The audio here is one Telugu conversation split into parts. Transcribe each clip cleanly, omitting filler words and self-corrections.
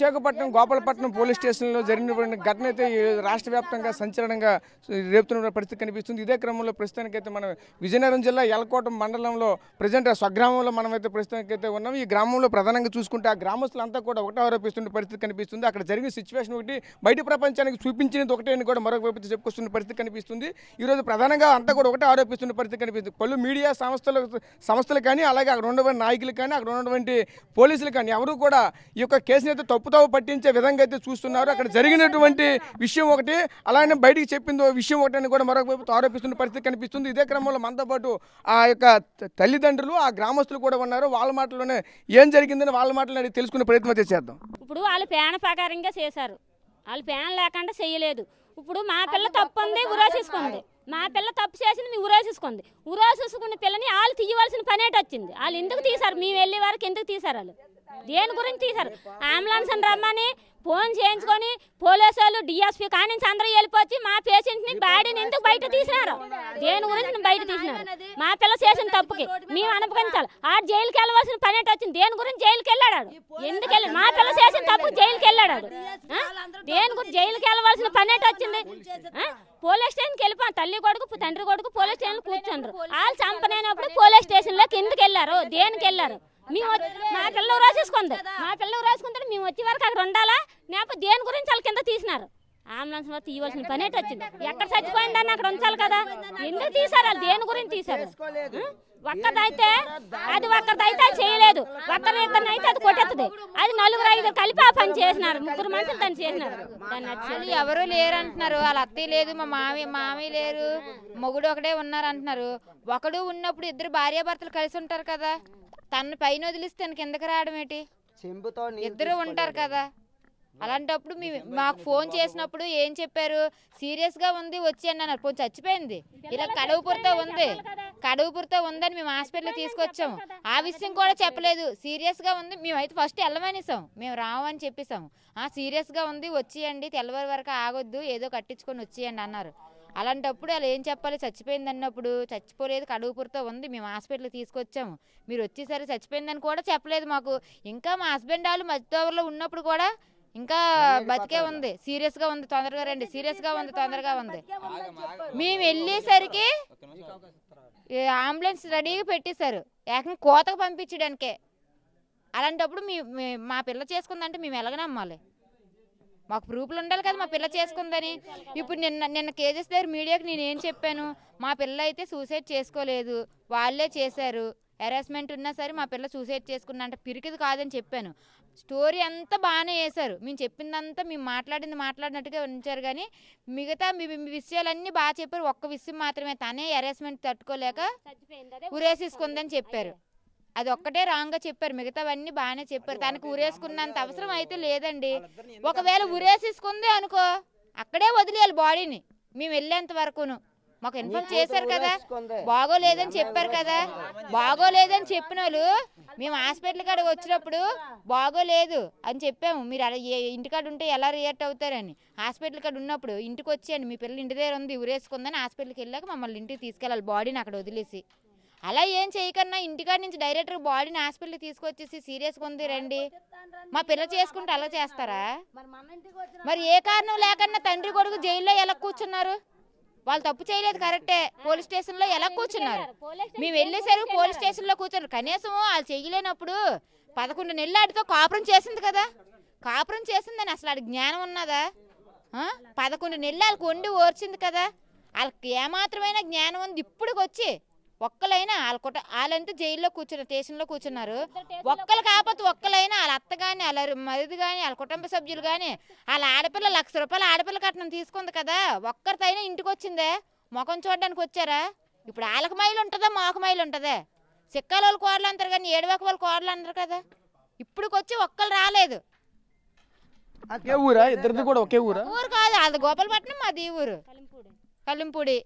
విశాఖపట్నం గోపాలపట్నం పోలీస్ స్టేషన్లో జరిగినటువంటి ఘటన అయితే రాష్ట్ర వ్యాప్తంగా సంచలనంగా రేపుతున్న పరిస్థితి కనిపిస్తుంది. ఇదే క్రమంలో ప్రస్తుతానికైతే మనం విజయనగరం జిల్లా యలకోట మండలంలో ప్రజెంట్ స్వగ్రామంలో మనమైతే ప్రస్తుతానికైతే ఉన్నాం. ఈ గ్రామంలో ప్రధానంగా చూసుకుంటే ఆ గ్రామస్తులంతా కూడా ఒకటే ఆరోపిస్తున్న పరిస్థితి కనిపిస్తుంది. అక్కడ జరిగిన సిచ్యువేషన్ ఒకటి, బయట ప్రపంచానికి చూపించినది ఒకటే అని కూడా మరొక వైపు చెప్పుకొస్తున్న పరిస్థితి కనిపిస్తుంది. ఈరోజు ప్రధానంగా అంతా కూడా ఒకటే ఆరోపిస్తున్న పరిస్థితి కనిపిస్తుంది. పలు మీడియా సంస్థలు కానీ, అలాగే అక్కడ ఉన్నటువంటి నాయకులు కానీ, అక్కడ ఉన్నటువంటి పోలీసులు కానీ ఎవరు కూడా ఈ యొక్క కేసుని అయితే తప్పుతావు పట్టించే విధంగా అయితే చూస్తున్నారు. అక్కడ జరిగినటువంటి విషయం ఒకటి, అలానే బయటికి చెప్పింది విషయం ఒకటి అని కూడా మరొక వైపు ఆరోపిస్తున్న పరిస్థితి కనిపిస్తుంది. ఇదే క్రమంలో మనతో పాటు ఆ యొక్క తల్లిదండ్రులు, ఆ గ్రామస్తులు కూడా ఉన్నారు. వాళ్ళ మాటల్లోనే ఏం జరిగిందని వాళ్ళ మాటలు తెలుసుకునే ప్రయత్నం అయితే చేద్దాం. ఇప్పుడు వాళ్ళు ప్యాన్ ప్రకారంగా చేశారు, వాళ్ళు ప్యాన్ లేకుండా చేయలేదు. ఇప్పుడు మా పిల్ల తప్పు ఉంది, ఉరేసేసుకుంది. మా పిల్ల తప్పు చేసింది, మీ ఉరేసేసుకుంది. ఉరేసేసుకున్న పిల్లని వాళ్ళు తీయవలసిన పని ఏంటి వచ్చింది? వాళ్ళు ఎందుకు తీశారు? మేము వెళ్ళే వారికి ఎందుకు తీశారు? వాళ్ళు దేని గురించి తీశారు? అంబులెన్స్ రమ్మని ఫోన్ చేయించుకొని పోలీసు వాళ్ళు డిఎస్పీ కానీ అందరూ వెళ్ళిపోయి మా పేషెంట్ని బాడీని ఎందుకు బయట తీసినారు? దేని గురించి బయట తీసినారు? మా పిల్ల చేసిన తప్పుకి మేము అనుభవించాలి. ఆ జైలుకి వెళ్ళవలసిన పని ఏంటి వచ్చింది? దేని గురించి జైలుకి వెళ్ళాడు? ఎందుకు వెళ్ళాడు? మా పిల్ల చేసిన తప్పుకి జైలుకి వెళ్ళాడు. దేని గురించి జైలుకి వెళ్ళవలసిన పని ఏంటి వచ్చింది? పోలీస్ స్టేషన్కి వెళ్ళిపోయి తల్లి కొడుకు తండ్రి కొడుకు పోలీస్ స్టేషన్లో కూర్చుండ్రు. వాళ్ళు చంపనైనప్పుడు పోలీస్ స్టేషన్లోకి ఎందుకు వెళ్ళారు? దేనికి వెళ్ళారు? మేము మా పిల్లలు రాసేసుకుంది, మా పిల్లలు రాసుకుంటే మేము వచ్చే వరకు అక్కడ ఉండాలా? లేకపోతే దేని గురించి వాళ్ళ కింద తీసినారు? అంబులెన్స్ తీయవలసిన పని ఏంటి వచ్చింది? ఎక్కడ చచ్చిపోయిందని అక్కడ ఉంచాలి కదా? ఎందుకు తీసారు? వాళ్ళు దేని గురించి తీసారు? ఒక్కదైతే అది ఒక్కదైతే చేయలేదు, ఒక్కరిద్దరినైతే అది కొట్టేస్తుంది. అది నలుగురు ఐదుగురు కలిపి ఆ పని చేసినారు, ముగ్గురు మనుషులు దాన్ని చేసినారు. దాన్ని ఎవరు లేరు అంటున్నారు. వాళ్ళ అత్తయ్య లేదు, మా మామయ్య లేరు, మొగుడు ఒకడే ఉన్నారు అంటున్నారు. ఒకడు ఉన్నప్పుడు ఇద్దరు భార్యాభర్తలు కలిసి ఉంటారు కదా, తన పైన వదిలిస్తే కిందకి రావడం ఏంటి? ఇద్దరు ఉంటారు కదా. అలాంటప్పుడు మాకు ఫోన్ చేసినప్పుడు ఏం చెప్పారు? సీరియస్గా ఉంది వచ్చేయండి అన్నారు. పోనీ చచ్చిపోయింది, ఇలా కడుపుతో ఉందని మేము హాస్పిటల్ తీసుకొచ్చాము. ఆ విషయం కూడా చెప్పలేదు. సీరియస్గా ఉంది, మేమైతే ఫస్ట్ వెళ్ళమనేసాం, మేము రామని చెప్పేసాము. సీరియస్గా ఉంది వచ్చేయండి, తెల్లవారి వరకు ఆగొద్దు, ఏదో కట్టించుకొని వచ్చేయండి అన్నారు. అలాంటప్పుడు వాళ్ళు ఏం చెప్పాలి? చచ్చిపోయింది అన్నప్పుడు చచ్చిపోలేదు, కడుపుతో ఉంది, మేము హాస్పిటల్కి తీసుకొచ్చాము, మీరు వచ్చేసరికి చచ్చిపోయిందని కూడా చెప్పలేదు మాకు. ఇంకా మా హస్బెండ్ వాళ్ళు మధ్యలో ఉన్నప్పుడు కూడా ఇంకా బతికే ఉంది, సీరియస్గా ఉంది, తొందరగా రండి, సీరియస్గా ఉంది, తొందరగా ఉంది. మేము వెళ్ళేసరికి అంబులెన్స్ రెడీగా పెట్టేశారు, ఏకంగా కోతకు పంపించడానికే. అలాంటప్పుడు మా పిల్ల చేసుకుందంటే మేము ఎలాగ నమ్మాలి? మాకు ప్రూఫ్లు ఉండాలి కదా మా పిల్ల చేసుకుందని. ఇప్పుడు నిన్న కేజెస్ దగ్గర మీడియాకి నేను ఏం చెప్పాను? మా పిల్ల అయితే సూసైడ్ చేసుకోలేదు, వాళ్ళే చేశారు, హెరాస్మెంట్ ఉన్నా సరే మా పిల్ల సూసైడ్ చేసుకున్నా అంటే పిరికిది కాదని చెప్పాను. స్టోరీ అంతా బాగానే వేశారు, మేము చెప్పిందంతా మేము మాట్లాడినట్టుగా ఉంచారు. కానీ మిగతా మీ విషయాలన్నీ బాగా చెప్పారు. ఒక్క విషయం మాత్రమే, తనే హెరాస్మెంట్ తట్టుకోలేక ఉరేసేసుకుందని చెప్పారు. అది ఒక్కటే రాంగ్గా చెప్పారు, మిగతావన్నీ బాగానే చెప్పారు. తనకు ఉరేసుకున్నంత అవసరం అయితే లేదండి. ఒకవేళ ఉరేసేసుకుంది అనుకో, అక్కడే వదిలేయాలి బాడీని. మేము వెళ్ళేంత వరకును మాకు ఇన్ఫార్మ్ చేశారు కదా, బాగోలేదని చెప్పారు కదా. బాగోలేదని చెప్పిన వాళ్ళు మేము హాస్పిటల్ కాడ వచ్చినప్పుడు బాగోలేదు అని చెప్పాము. మీరు అలా ఇంటికాడ ఉంటే ఎలా రియాక్ట్ అవుతారని. హాస్పిటల్ కాడ ఉన్నప్పుడు ఇంటికి వచ్చేయండి, మీ పిల్లలు ఇంటి దగ్గర ఉంది ఉరేసుకుందని హాస్పిటల్కి వెళ్ళాక మమ్మల్ని ఇంటికి తీసుకెళ్ళాలి, బాడీని అక్కడ వదిలేసి. అలా ఏం చేయకన్నా ఇంటికాడ నుంచి డైరెక్ట్గా బాడీని హాస్పిటల్కి తీసుకొచ్చేసి సీరియస్గా ఉంది రండి, మా పిల్ల చేసుకుంటే అలా చేస్తారా? మరి ఏ కారణం లేకన్నా తండ్రి కొడుకు జైల్లో ఎలా కూర్చున్నారు? వాళ్ళు తప్పు చేయలేదు, కరెక్టే. పోలీస్ స్టేషన్లో ఎలా కూర్చున్నారు? మేము వెళ్ళేసరికి పోలీస్ స్టేషన్లో కూర్చున్నారు. కనీసం వాళ్ళు చేయలేనప్పుడు 11 నెలలు ఆడితో కాపురం చేసింది కదా, కాపురం చేసిందని అసలు ఆడి జ్ఞానం ఉన్నదా? 11 నెలలు వాళ్ళకి వండి ఓర్చింది కదా, వాళ్ళకి ఏమాత్రమైన జ్ఞానం ఉంది? ఇప్పుడు వచ్చి ఒక్కలైనా వాళ్ళంతా జైల్లో కూర్చున్నారు, స్టేషన్లో కూర్చున్నారు. ఒక్కరు కాకపోతే ఒక్కలైనా వాళ్ళ అత్త కానీ వాళ్ళ మరిది కానీ వాళ్ళ కుటుంబ సభ్యులు కానీ వాళ్ళ ఆడపిల్ల 1,00,000 రూపాయలు ఆడపిల్ల కట్నం తీసుకుంది కదా, ఒక్కరితైనా ఇంటికి వచ్చిందే? ముఖం చూడడానికి వచ్చారా? ఇప్పుడు వాళ్ళకి మైలు ఉంటుందా, మాకు మైలు ఉంటుందా? సిక్కాల వాళ్ళు కోడలు అంటారు కానీ ఏడువాక వాళ్ళు కోడలు అంటారు కదా. ఇప్పుడుకి వచ్చి ఒక్కరు రాలేదు. ఊరు కాదు, అది గోపాలపట్నం, మాది ఊరు కలింపూడి.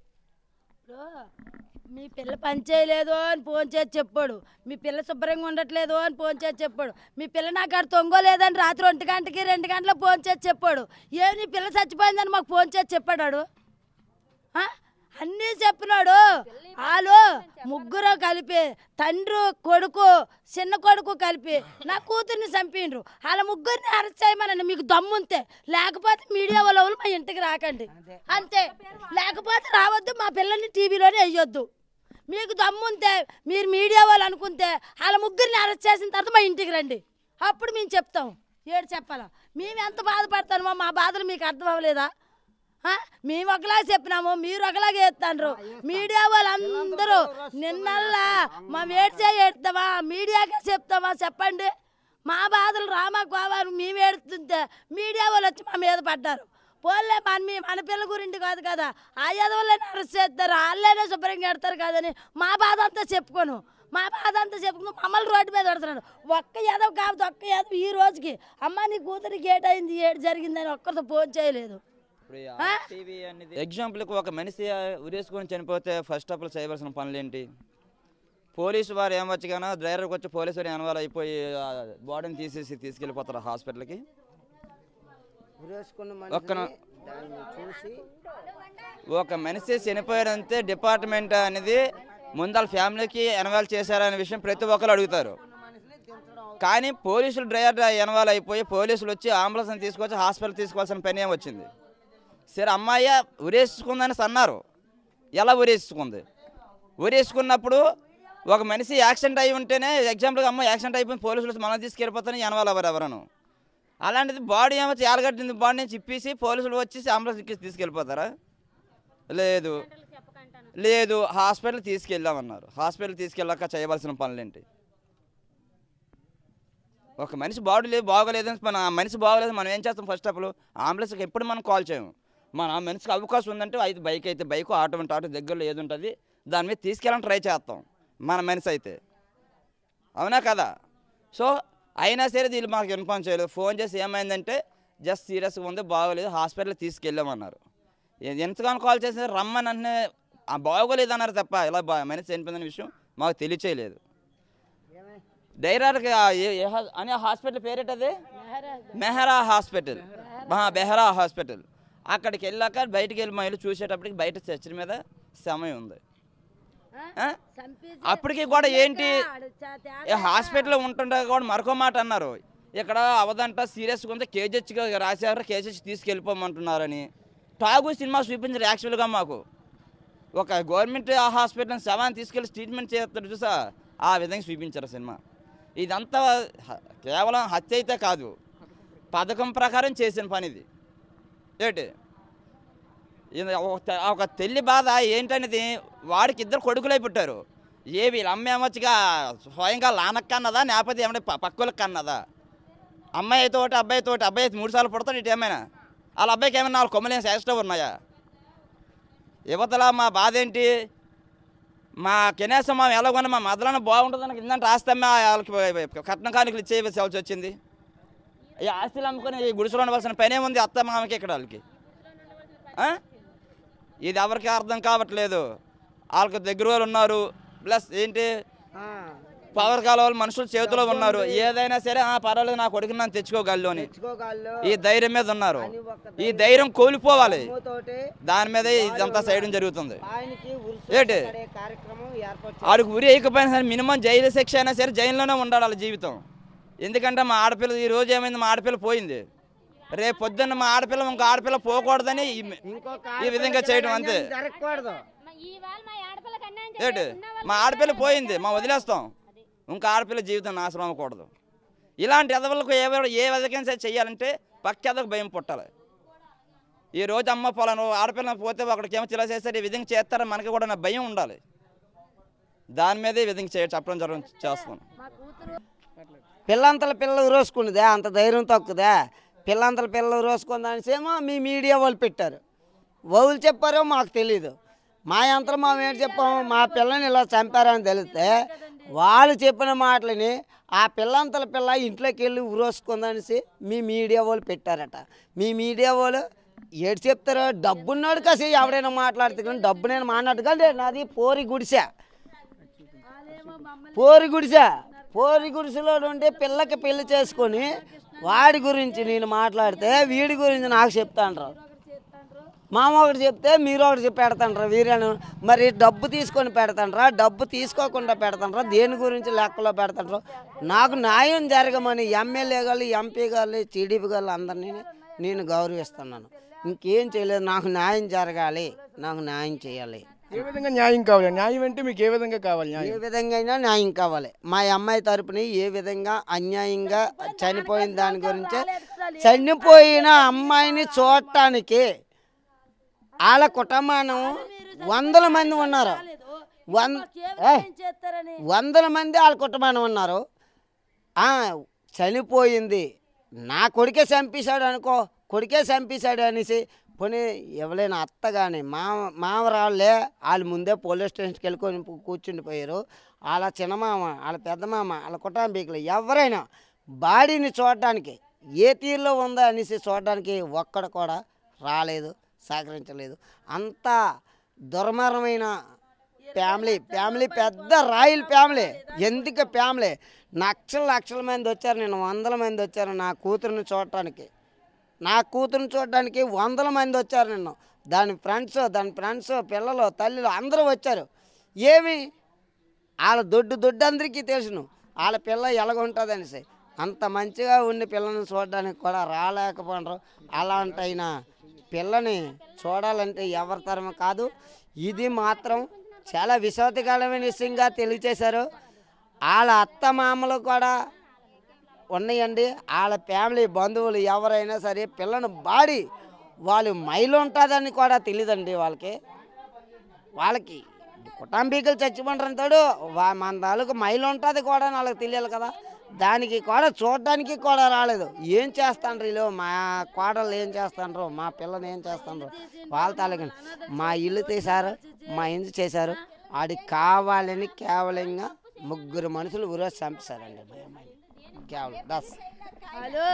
మీ పిల్ల పని చేయలేదు అని ఫోన్ చేసి చెప్పాడు, మీ పిల్ల శుభ్రంగా ఉండట్లేదు అని ఫోన్ చేసి చెప్పాడు, మీ పిల్ల నాకు అక్కడ తొంగోలేదని రాత్రి 1 గంటకి 2 గంటలకు ఫోన్ చేసి చెప్పాడు. నీ పిల్ల చచ్చిపోయిందని మాకు ఫోన్ చేసి చెప్పాడు. అన్నీ చెప్పినాడు. వాళ్ళు ముగ్గురు కలిపి తండ్రి కొడుకు చిన్న కొడుకు కలిపి నా కూతుర్ని చంపిండ్రు. వాళ్ళ ముగ్గురిని అరెస్ట్ చేయమనండి మీకు దమ్ముంటే. లేకపోతే మీడియా వాళ్ళు మా ఇంటికి రాకండి అంతే. లేకపోతే రావద్దు, మా పిల్లల్ని టీవీలోనే వేయొద్దు. మీకు దమ్ముంటే మీరు మీడియా వాళ్ళు అనుకుంటే వాళ్ళ ముగ్గురిని అరెస్ట్ చేసిన తర్వాత మా ఇంటికి రండి, అప్పుడు మేము చెప్తాం. ఏడు చెప్పాలా? మేము ఎంత బాధపడతామో మా బాధలు మీకు అర్థం అవ్వలేదా? మేము ఒకలాగా చెప్పినాము, మీరు ఒకలాగా వేస్తాండ్రు. మీడియా వాళ్ళందరూ నిన్నల్లా మా ఏడ్తామా, మీడియాకే చెప్తామా చెప్పండి? మా బాధలు రామా కోవారు మేము ఏడుతుంటే మీడియా వాళ్ళు వచ్చి మా మీద పడ్డారు. పోలే మన పిల్ల గురించి కాదు కదా, ఆ యదవులనే అరెస్ట్ చేస్తారు, వాళ్ళనే శుభ్రంగా ఎడతారు కదని మా బాధ అంతా చెప్పుకోను. మా బాధ అంతా చెప్పుకుని మమ్మల్ని రోడ్డు మీద పెడుతున్నాడు. ఒక్క యదవ కాదు, ఒక్క యదవ ఈ రోజుకి అమ్మ నీ కూతురికి ఏటైంది ఏడు జరిగిందని ఒక్కరితో ఫోన్ చేయలేదు. ఎగ్జాంపుల్కి ఒక మనిషి ఉరేసుకొని చనిపోతే ఫస్ట్ ఆఫ్ ఆల్ చేయవలసిన పనులు ఏంటి? పోలీసు వారు ఏమొచ్చి కానీ డ్రైవర్కి వచ్చి పోలీసు వారు ఇన్వాల్వ్ అయిపోయి బాడీని తీసుకెళ్ళిపోతారు హాస్పిటల్కి. ఒక మనిషి చనిపోయారంటే డిపార్ట్మెంట్ అనేది ముందల ఫ్యామిలీకి ఇన్వాల్వ్ చేశారనే విషయం ప్రతి ఒక్కరు అడుగుతారు. కానీ పోలీసులు డ్రైవర్ ఇన్వాల్వ్ అయిపోయి పోలీసులు వచ్చి అంబులెన్స్ని తీసుకొచ్చి హాస్పిటల్ తీసుకోవాల్సిన పని ఏమొచ్చింది? సరే అమ్మాయి ఉరేసుకుందని అన్నారు. ఎలా ఉరేసుకుంది? ఉరేసుకున్నప్పుడు ఒక మనిషి యాక్సిడెంట్ అయి ఉంటేనే ఎగ్జాంపుల్గా అమ్మాయి యాక్సిడెంట్ అయిపోయి పోలీసులు మనం తీసుకెళ్ళిపోతానే ఇన్వాల్వ్ అవ్వరు ఎవరను. అలాంటిది బాడీ ఏమో ఏలగట్టింది, బాడీ నుంచి ఇప్పేసి పోలీసులు వచ్చేసి అంబులెన్స్ తీసుకెళ్ళిపోతారా? లేదు లేదు, హాస్పిటల్ తీసుకెళ్ళామన్నారు. హాస్పిటల్ తీసుకెళ్ళాక చేయవలసిన పనులేంటి? ఒక మనిషి బాగోలేదని మన మనిషి బాగోలేదు మనం ఏం చేస్తాం? ఫస్ట్ ఆఫ్ ఆల్ అంబులెన్స్కి ఎప్పుడు మనం కాల్ చేయము. మన మనిషికి అవకాశం ఉందంటే అయితే బైక్ అయితే బైక్, ఆటో అంటే ఆటో, దగ్గరలో ఏది ఉంటుంది దాని మీద తీసుకెళ్ళాలని ట్రై చేస్తాం మన మనిషి అయితే, అవునా కదా? సో అయినా సరే వీళ్ళు మాకు ఇన్ఫార్మ్ చేయలేదు. ఫోన్ చేసి ఏమైందంటే జస్ట్ సీరియస్గా ఉంది, బాగోలేదు, హాస్పిటల్కి తీసుకెళ్ళామన్నారు. ఎంతగానో కాల్ చేసి రమ్మని అంటే బాగోలేదు అన్నారు తప్ప ఇలా మనిషి చనిపోయిందనే విషయం మాకు తెలియచేయలేదు. డైరెక్ట్గా అనే హాస్పిటల్ పేరేటది మెహరా హాస్పిటల్, బెహరా హాస్పిటల్. అక్కడికి వెళ్ళాక బయటికి వెళ్ళి మహిళలు చూసేటప్పటికి బయట చర్చల మీద సమయం ఉంది. అప్పటికి కూడా ఏంటి హాస్పిటల్లో ఉంటుండే కూడా మరొక మాట అన్నారు, ఇక్కడ అవదంట సీరియస్గా ఉంది, కేజీహెచ్గా రాశారు, కేజీహెచ్ తీసుకెళ్ళిపోమంటున్నారని. టాగు సినిమా చూపించారు. యాక్చువల్గా మాకు ఒక గవర్నమెంట్ హాస్పిటల్ శవాన్ని తీసుకెళ్ళి ట్రీట్మెంట్ చేస్తారు చూసా, ఆ విధంగా చూపించారు సినిమా. ఇదంతా కేవలం హత్య అయితే కాదు, పథకం ప్రకారం చేసిన పని ఇది. ఏంటి ఒక తల్లి బాధ ఏంటనేది, వాడికి ఇద్దరు కొడుకులై పుట్టారు. వీళ్ళ అమ్మ ఏమొచ్చిగా స్వయంగా లానక్క అన్నదా, లేకపోతే ఏమైనా పక్కలకి అన్నదా? అమ్మాయితో అబ్బాయితో, అబ్బాయి 3 సార్లు పుడతాడు ఇటు ఏమైనా, వాళ్ళ అబ్బాయికి ఏమైనా 4 కొమ్మలేని ఎక్స్ట్రా ఉన్నాయా? యువతల మా బాధ ఏంటి? మా కనీసం మా ఎలాగొన్నా మా మదలన్న బాగుంటుందని కిందంటే ఆస్తమ్మ వాళ్ళకి కట్నం కానుకలు ఇచ్చేయవలసి వచ్చింది. ఈ ఆస్తులు అమ్ముకొని ఈ గుడిసెలో ఉండవలసిన పనే ఉంది అత్త మామకి ఇక్కడ వాళ్ళకి. ఇది ఎవరికి అర్థం కావట్లేదు. వాళ్ళకి దగ్గర వాళ్ళు ఉన్నారు, ప్లస్ ఏంటి పవర్ కాల వాళ్ళు మనుషులు చేతిలో ఉన్నారు. ఏదైనా సరే పర్వాలేదు నా కొడుకుని నన్ను తెచ్చుకోగలను అని ఈ ధైర్యం మీద ఉన్నారు. ఈ ధైర్యం కోల్పోవాలి, దాని మీదే ఇదంతా చేయడం జరుగుతుంది. ఏంటి ఆడికి ఉరి వేయకపోయినా సరే మినిమం జైలు శిక్ష అయినా సరే జైల్లోనే ఉండాలి వాళ్ళ జీవితం. ఎందుకంటే మా ఆడపిల్ల ఈ రోజు ఏమైంది, మా ఆడపిల్ల పోయింది, రేపు పొద్దున్న మా ఆడపిల్ల ఇంకో ఆడపిల్ల పోకూడదని ఈ విధంగా చేయడం అంతే. ఏంటి మా ఆడపిల్ల పోయింది మా వదిలేస్తాం, ఇంకా ఆడపిల్ల జీవితం నాశనం అవ్వకూడదు. ఇలాంటి ఎదవలకు ఏ విధంగా సరే చేయాలంటే పక్కేదకు భయం పుట్టాలి. ఈ రోజు అమ్మ పొలం ఆడపిల్ల పోతే ఒకడికి ఏమో ఇలా చేస్తారు, ఈ విధంగా చేస్తారని మనకి కూడా నా భయం ఉండాలి. దాని మీదే ఈ విధంగా చెప్పడం చేస్తాను. పిల్లంతల పిల్లలు ఉరేసుకున్నదే అంత ధైర్యం తక్కువదే. పిల్లంతల పిల్లలు ఉరేసుకుందానిసేమో మీ మీడియా వాళ్ళు పెట్టారు, వౌలు చెప్పారో మాకు తెలీదు. మా యంత్రం మేము ఏంటి చెప్పాము, మా పిల్లని ఇలా చంపారని తెలిస్తే వాళ్ళు చెప్పిన మాటలని ఆ పిల్లంతల పిల్ల ఇంట్లోకి వెళ్ళి ఉరేసుకుందనేసి మీ మీడియా వాళ్ళు పెట్టారట. మీ మీడియా వాళ్ళు ఏడు చెప్తారో డబ్బున్నాడు కాసి ఎవడైనా మాట్లాడితే కానీ డబ్బు నేను మాట్లాడుగా నాది పోరి గుడిసె. పోరి గుడిసెలో ఉండి పిల్లకి పెళ్లి చేసుకొని వాడి గురించి నేను మాట్లాడితే వీడి గురించి నాకు చెప్తాను. మామ ఒకటి చెప్తే మీరు ఒకటి పెడతాండ్రా వీరేను. మరి డబ్బు తీసుకొని పెడతాండ్రా, డబ్బు తీసుకోకుండా పెడతాండ్రా, దేని గురించి లెక్కలో పెడతాండ్రా? నాకు న్యాయం జరగమని ఎమ్మెల్యే గారు, ఎంపీ గారు, టీడీపీ గారు అందరినీ నేను గౌరవిస్తున్నాను. ఇంకేం చేయలేదు. నాకు న్యాయం జరగాలి, నాకు న్యాయం చేయాలి. ఏ విధంగా న్యాయం కావాలి? న్యాయం అంటే మీకు ఏ విధంగా కావాలి? ఏ న్యాయం విధంగా అయినా న్యాయం కావాలి. మా అమ్మాయి తరపున ఏ విధంగా అన్యాయంగా చనిపోయిన దాని గురించి, చనిపోయిన అమ్మాయిని చూడటానికి వాళ్ళ కుటుంబానం 100 మంది ఉన్నారు. 100 మంది వాళ్ళ కుటుంబానం ఉన్నారు. చనిపోయింది నా కొడుకే చంపేశాడు అనుకో, కొడుకే చంపేశాడు అనేసి పోనీ ఎవరైనా అత్త కానీ మామరాళ్ళే వాళ్ళు ముందే పోలీస్ స్టేషన్కి వెళ్ళుకొని కూర్చుండిపోయారు. వాళ్ళ చిన్నమామ, వాళ్ళ పెద్దమామ, వాళ్ళ కుటుంబీకులు ఎవరైనా బాడీని చూడడానికి ఏ తీరులో ఉందా అనేసి చూడడానికి ఒక్కడ కూడా రాలేదు, సహకరించలేదు. అంత దుర్మార్గమైన ఫ్యామిలీ పెద్ద రాయల్ ఫ్యామిలీ. ఎందుకు ఫ్యామిలీ లక్షల మంది వచ్చారు, నేను 100 మంది వచ్చారు నా కూతురుని చూడటానికి. నా కూతురుని చూడడానికి 100 మంది వచ్చారు. నిన్ను దాని ఫ్రెండ్స్ పిల్లలు తల్లిలు అందరూ వచ్చారు. ఏమి వాళ్ళ దొడ్డు అందరికీ తెలుసును వాళ్ళ పిల్ల ఎలాగుంటుంది అనేసి. అంత మంచిగా ఉండి పిల్లని చూడడానికి కూడా రాలేకపోయినారు. అలాంటి అయినా పిల్లని చూడాలంటే ఎవరి తరం కాదు. ఇది మాత్రం చాలా విషాదకరమైన విషయంగా తెలియచేశారు. వాళ్ళ అత్త మామలు కూడా ఉన్నాయండి. వాళ్ళ ఫ్యామిలీ బంధువులు ఎవరైనా సరే పిల్లని బాడీ వాళ్ళు మైలు ఉంటుందని కూడా తెలియదండి. వాళ్ళకి కుటుంబీకులు చచ్చిపోంటాడు, మన తాలూకు మైలు ఉంటుంది కూడా వాళ్ళకి తెలియాలి కదా. దానికి కూడా చూడడానికి కూడా రాలేదు. ఏం చేస్తాండ్రు వీళ్ళు, మా కోడళ్ళు ఏం చేస్తాండ్రు, మా పిల్లని ఏం చేస్తాండ్రు వాళ్ళ తాలూకు. మా ఇల్లు తీశారు, మా ఇంటి చేశారు. ఆడికి కావాలని కేవలంగా 3 మనుషులు ఊరేసి చంపేశారండి మా అమ్మాయిని. కేవలం వాళ్ళు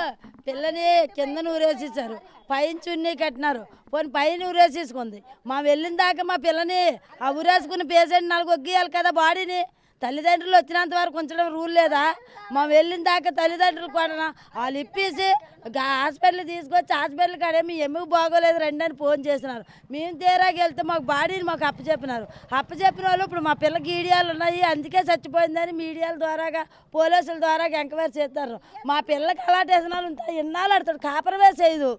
పిల్లని కింద ఊరేసేసారు, పైన చున్నీ కట్టినారు. పోనీ పైన ఊరేసేసుకుంది. మా వెళ్ళిన దాకా మా పిల్లని ఆ ఊరేసుకుని పేషెంట్ 4 ఒగ్గియాలి కదా బాడీని. తల్లిదండ్రులు వచ్చినంత వరకు ఉంచడం రూల్ లేదా? మా వెళ్ళిన దాకా తల్లిదండ్రులు కూడా వాళ్ళు ఇప్పేసి హాస్పిటల్ తీసుకొచ్చి హాస్పిటల్ కాడే మీ ఎమ్మెకు బాగోలేదు రండి అని ఫోన్ చేసినారు. మేము తీరాకి వెళ్తే మాకు బాడీని మాకు అప్పచెప్పినారు. అప్పచెప్పిన వాళ్ళు ఇప్పుడు మా పిల్లకి ఈడియాలు ఉన్నాయి అందుకే చచ్చిపోయిందని మీడియాల ద్వారాగా పోలీసుల ద్వారాగా ఎంక్వైరీ చేస్తారు. మా పిల్లకి అలాంటి వ్యసనాలు ఉంటాయి. ఇన్నాళ్ళు ఆడతాడు కాపరమే చేయదు.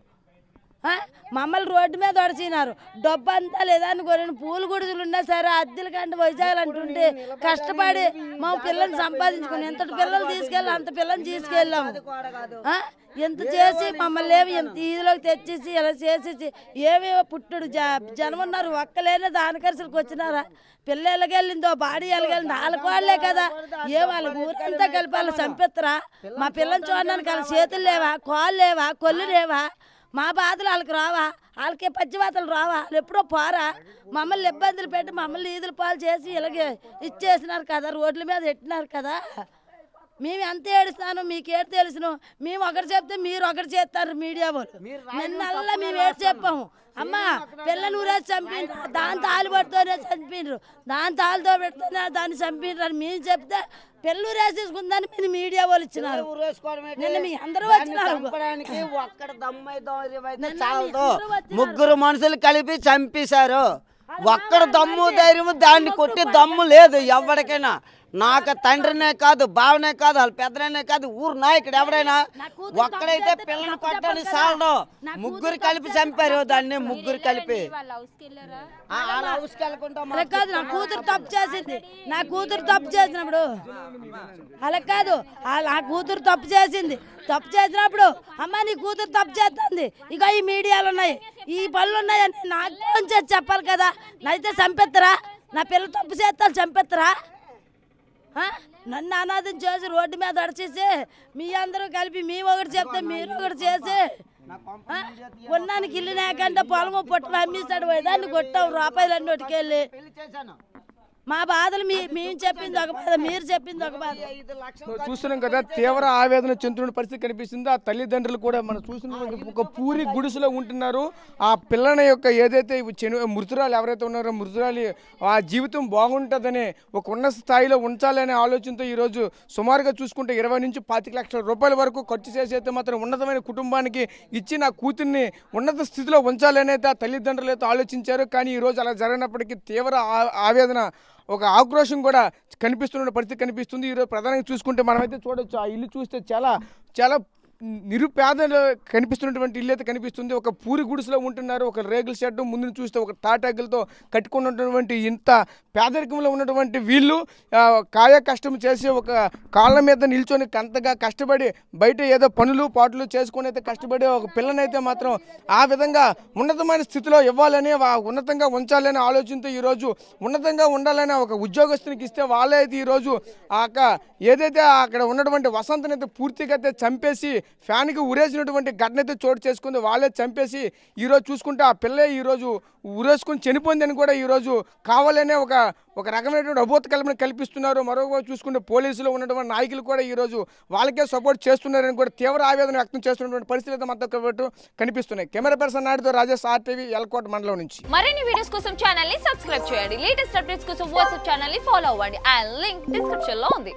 మమ్మల్ని రోడ్డు మీద ఒడిచినారు. డబ్బు అంతా లేదని కొన్ని పూలు గుడిసెలు ఉన్నా సరే అద్దెల కంటే వైజాగ్ అంటుంటే కష్టపడి మా పిల్లల్ని సంపాదించుకుని ఎంతటి పిల్లలు తీసుకెళ్ళాం అంత పిల్లల్ని తీసుకెళ్ళాము. ఎంత చేసి మమ్మల్ని ఏమి ఎంత ఈదిలోకి తెచ్చేసి ఇలా చేసేసి ఏమేమో పుట్టుడు జనం ఉన్నారు. ఒక్కలేనే దానికరిసరికి వచ్చినారా? పిల్ల ఎలాగెళ్ళిందో బాడీ ఎలాగెళ్ళిందో వాళ్ళకి వాళ్ళే కదా. వాళ్ళ ఊరంతా కలిపి వాళ్ళు చంపిస్తారా? మా పిల్లని చూడడానికి వాళ్ళ చేతులు లేవా, కాళ్ళు లేవా, కొళ్ళు లేవా? మా బాధలు వాళ్ళకి రావా? వాళ్ళకి పచ్చివాతలు రావా? వాళ్ళు ఎప్పుడో పోరా? మమ్మల్ని ఇబ్బందులు పెట్టి మమ్మల్ని ఈదుల పాలు చేసి ఇలాగే ఇచ్చేసినారు కదా, రోడ్ల మీద పెట్టినారు కదా. మేము ఎంత ఏడుస్తాను మీకేడు తెలుసును. మేము ఒకటి చెప్తే మీరు ఒకటి చేస్తారు మీడియా వాళ్ళు. నిన్నల్లా మేము ఏడు చెప్పాము. అమ్మ పిల్లని ఊరేసి చంపిండ్రు, దాని తాలు పడుతూనే చంపిండ్రు, దాని తాలుతో పెడుతూనే దాన్ని చంపిండ్రు అని మేము చెప్తే పిల్లలు రేసేసుకుందని మీరు మీడియా వాళ్ళు ఇచ్చినారు. నిన్న మీ అందరూ వచ్చినారు. 3 మనుషులు కలిపి చంపేశారు. ఒక్కడ దమ్ము ధైర్యం దాన్ని కొట్టి దమ్ము లేదు ఎవరికైనా. నాకు తండ్రినే కాదు, బావనే కాదు, వాళ్ళ పెద్దనే కాదు, ఊరు నాయకుడు ఎవడైనా ఒక్కడైతే పిల్లని కొట్టని సాలడు. 3 కలిపి చంపారు దాన్ని. 3 కలిపి కాదు. నా కూతురు తప్పు చేసింది. నా కూతురు తప్పు చేసినప్పుడు అలా కాదు. నా కూతురు తప్పు చేసింది. తప్పు చేసినప్పుడు అమ్మ నీ కూతురు తప్పు చేస్తుంది, ఇక ఈ మీడియాలు ఉన్నాయి, ఈ పనులు ఉన్నాయని నాకు ఫోన్ చేసి చెప్పాలి కదా. నైతే చంపెత్తరా? నా పిల్ల తప్పు చేస్తారు చంపెత్తరా? నన్ను అనాథం చేసి రోడ్డు మీద అడిచేసి మీ అందరూ కలిపి మేము ఒకటి చెప్తే మీరు ఒకటి చేసి ఉన్నానికి ఇల్లు లేకుండా పొలము పొట్టలు అమ్మేస్తాడు. దాన్ని కొట్టావు రూపాయలన్నీ ఒట్టుకెళ్ళి మా బాధలు మేము చెప్పింది ఒక బాధ, మీరు చెప్పింది ఒక బాధ. చూస్తున్నాం కదా, తీవ్ర ఆవేదన చెందుతున్న పరిస్థితి కనిపిస్తుంది. ఆ తల్లిదండ్రులు కూడా మనం చూసిన ఒక పూరి గుడిసెలో ఉంటున్నారు. ఆ పిల్లని యొక్క ఏదైతే మృతురాలు ఎవరైతే ఉన్నారో మృతురాలి ఆ జీవితం బాగుంటుందని ఒక ఉన్నత స్థాయిలో ఉంచాలనే ఆలోచనతో ఈరోజు సుమారుగా చూసుకుంటే 20 నుంచి 25 లక్షల రూపాయల వరకు ఖర్చు చేసి అయితే మాత్రం ఉన్నతమైన కుటుంబానికి ఇచ్చి నా కూతుర్ని ఉన్నత స్థితిలో ఉంచాలని అయితే ఆ తల్లిదండ్రులు అయితే ఆలోచించారు. కానీ ఈరోజు అలా జరిగినప్పటికీ తీవ్ర ఆవేదన, ఒక ఆక్రోషం కూడా కనిపిస్తున్న పరిస్థితి కనిపిస్తుంది. ఈరోజు ప్రధానంగా చూసుకుంటే మనమైతే చూడొచ్చు, ఆ ఇల్లు చూస్తే చాలా చాలా నిరుపేదలు కనిపిస్తున్నటువంటి ఇల్లు అయితే కనిపిస్తుంది. ఒక పూరి గుడిసెలో ఉంటున్నారు. ఒక రేగుల షెడ్ ముందు చూస్తే ఒక తాటాకులతో కట్టుకున్నటువంటి ఇంత పేదరికంలో ఉన్నటువంటి వీళ్ళు కాయ కష్టం చేసి ఒక కాళ్ళ మీద నిల్చొని అంతగా కష్టపడి బయట ఏదో పనులు పాటలు చేసుకొని అయితే కష్టపడి ఒక పిల్లనైతే మాత్రం ఆ విధంగా ఉన్నతమైన స్థితిలో ఇవ్వాలని, ఉన్నతంగా ఉంచాలనే ఆలోచనతో ఈరోజు ఉన్నతంగా ఉండాలని ఒక ఉద్యోగస్తునికి ఇస్తే వాళ్ళే అయితే ఈరోజు ఏదైతే అక్కడ ఉన్నటువంటి వసంతని అయితే పూర్తిగా అయితే చంపేసి ఫ్యాన్కి ఉరేసినటువంటి ఘటన అయితే చోటు చేసుకుంది. వాళ్ళే చంపేసి ఈరోజు చూసుకుంటే ఆ పిల్లే ఈరోజు ఉరేసుకొని చనిపోయిందని కూడా ఈరోజు కావాలనే ఒక రకమైనటువంటి అభూత కల్పన కల్పిస్తున్నారు. మరోవైపు చూసుకుంటే పోలీసులు ఉన్నటువంటి నాయకులు కూడా ఈరోజు వాళ్ళకే సపోర్ట్ చేస్తున్నారని కూడా తీవ్ర ఆవేదన వ్యక్తం చేస్తున్నటువంటి పరిస్థితులు అయితే మనతో కనిపిస్తున్నాయి. కెమెరా పర్సన్ నాయుడుతో రాజేష్, RTV, ఎల్కోట మండలం నుంచి. మరిన్ని వీడియోస్ కోసం ఛానల్ ని సబ్స్క్రైబ్ చేయండి. లేటెస్ట్ అప్డేట్స్ కోసం వాట్సాప్ ఛానల్ ని ఫాలో అవ్వండి. ఆ లింక్ డిస్క్రిప్షన్ లో ఉంది.